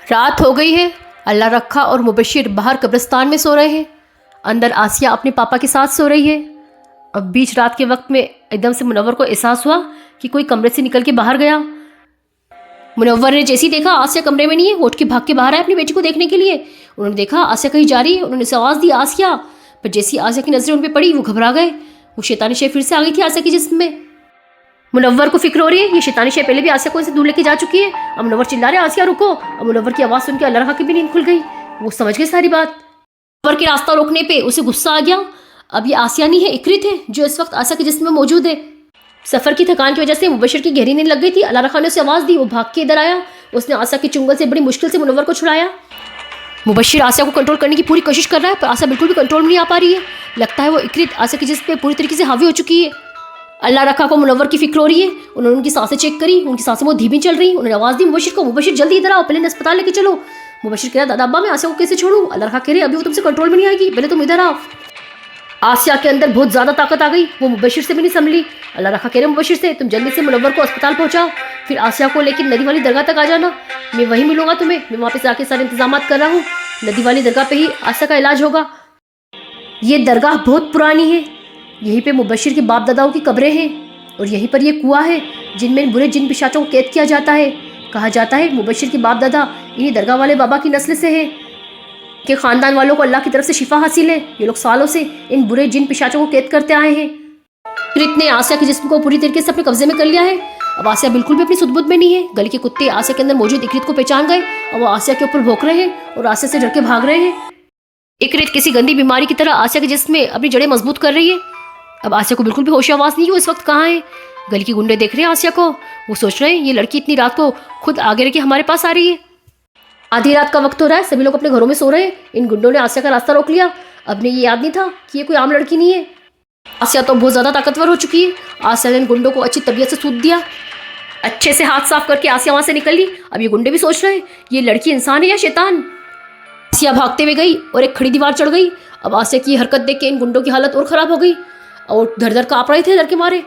रात हो गई है। अल्लाह रखा और मुबशिर बाहर कब्रिस्तान में सो रहे हैं। अंदर आसिया अपने पापा के साथ सो रही है। अब बीच रात के वक्त में एकदम से मुनव्वर को एहसास हुआ कि कोई कमरे से निकल के बाहर गया। मुनव्वर ने जैसे ही देखा आसिया कमरे में नहीं है, उठ के भाग के बाहर आए अपनी बेटी को देखने के लिए। उन्होंने देखा आसिया कहीं जा रही है। उन्होंने आवाज़ दी आसिया, पर जैसी आसिया की नज़रें उन पर पड़ी वो घबरा गए। वो शैतानी शय फिर से आ गई थी आसिया के जिस्म में। मुनव्वर को फिक्र हो रही है, ये शैतानी शय पहले भी आसिया को इसे दूर लेके जा चुकी है। अब मुनव्वर चिल्ला रहे आसिया रुको। अब मुनव्वर की आवाज़ सुन के अल्लाह रखा की भी नींद खुल गई। वो समझ गए सारी बात। मुनव्वर के रास्ता रोकने पे उसे गुस्सा आ गया। अब ये आसिया नहीं है, इकरित है जो इस वक्त आसिया के जिस्म में मौजूद है। सफ़र की थकान की वजह से मुबशिर की गहरी नींद लग गई थी। अल्लाह रखा ने उसे आवाज़ दी। वो भाग के इधर आया। उसने आसिया के चुंगल से बड़ी मुश्किल से मुनव्वर को छुड़ाया। मुबशिर आसिया को कंट्रोल करने की पूरी कोशिश कर रहा है, पर आसिया बिल्कुल भी कंट्रोल में नहीं आ पा रही है। लगता है वो इकरित आसिया के जिस्म पे पूरी तरीके से हावी हो चुकी है। अल्लाह रखा को मुनव्वर की फिक्र हो रही है। उन्होंने उनकी सांसें चेक करी, उनकी सांसें बहुत धीमी चल रही। उन्होंने आवाज़ दी मुबशिर को, मुबशिर जल्दी इधर आओ, पहले अस्पताल लेके चलो। मुबशिर कह रहा दादा अब्बा मैं आसिया को कैसे छोड़ूं। अल्लाह रखा कह रहे अभी वो तुमसे कंट्रोल में नहीं आएगी, पहले तुम इधर आओ। आसिया के अंदर बहुत ज़्यादा ताकत आ गई। वो मुबशिर से भी नहीं संभली। अल्लाह रखा कह रहे मुबशिर से तुम जल्दी से मुनव्वर को अस्पताल पहुंचाओ, फिर आसिया को लेकर नदी वाली दरगाह तक आ जाना। मैं वहीं मिलूंगा तुम्हें। मैं वहाँ पे जाके सारे इंतजाम कर रहा हूँ। नदी वाली दरगाह पे ही आसिया का इलाज होगा। ये दरगाह बहुत पुरानी है। यहीं पे मुबशिर के बाप दादाओं की कब्रें हैं और यहीं पर यह कुआं है जिनमें बुरे जिन पिशाचों को कैद किया जाता है। कहा जाता है मुबशिर के बाप दादा इन्हीं दरगाह वाले बाबा की नस्ल से हैं कि ख़ानदान वालों को अल्लाह की तरफ से शिफा हासिल है। ये लोग सालों से इन बुरे जिन पिशाचों को कैद करते आए हैं। इकरित ने आसिया के जिस्म को पूरी तरीके से अपने कब्जे में कर लिया है। अब आसिया बिल्कुल भी अपनी सुध-बुध में नहीं है। गली के कुत्ते आसिया के अंदर मौजूद इकरित को पहचान गए और वो आसिया के ऊपर भौंक रहे हैं और आसिया से डर के भाग रहे हैं। इकरित किसी गंदी बीमारी की तरह आसिया के जिस्म में अपनी जड़ें मजबूत कर रही है। अब आसिया को बिल्कुल भी होश आवाज़ नहीं है वो इस वक्त कहाँ है। गली के गुंडे देख रहे हैं आसिया को। वो सोच रहे हैं ये लड़की इतनी रात को खुद आगे रह के हमारे पास आ रही है। आधी रात का वक्त हो रहा है, सभी लोग अपने घरों में सो रहे हैं। इन गुंडों ने आसिया का रास्ता रोक लिया। अब ने ये याद नहीं था कि ये कोई आम लड़की नहीं है। आसिया तो बहुत ज़्यादा ताकतवर हो चुकी है। आसिया ने इन गुंडों को अच्छी तबीयत से सूद दिया। अच्छे से हाथ साफ करके आसिया वहाँ से निकल ली। अब ये गुंडे भी सोच रहे हैं ये लड़की इंसान है या शैतान। आसिया भागते हुए गई और एक खड़ी दीवार चढ़ गई। अब आसिया की हरकत देख के इन गुंडों की हालत और ख़राब हो गई और धर धर काँप रहे थे डर के मारे।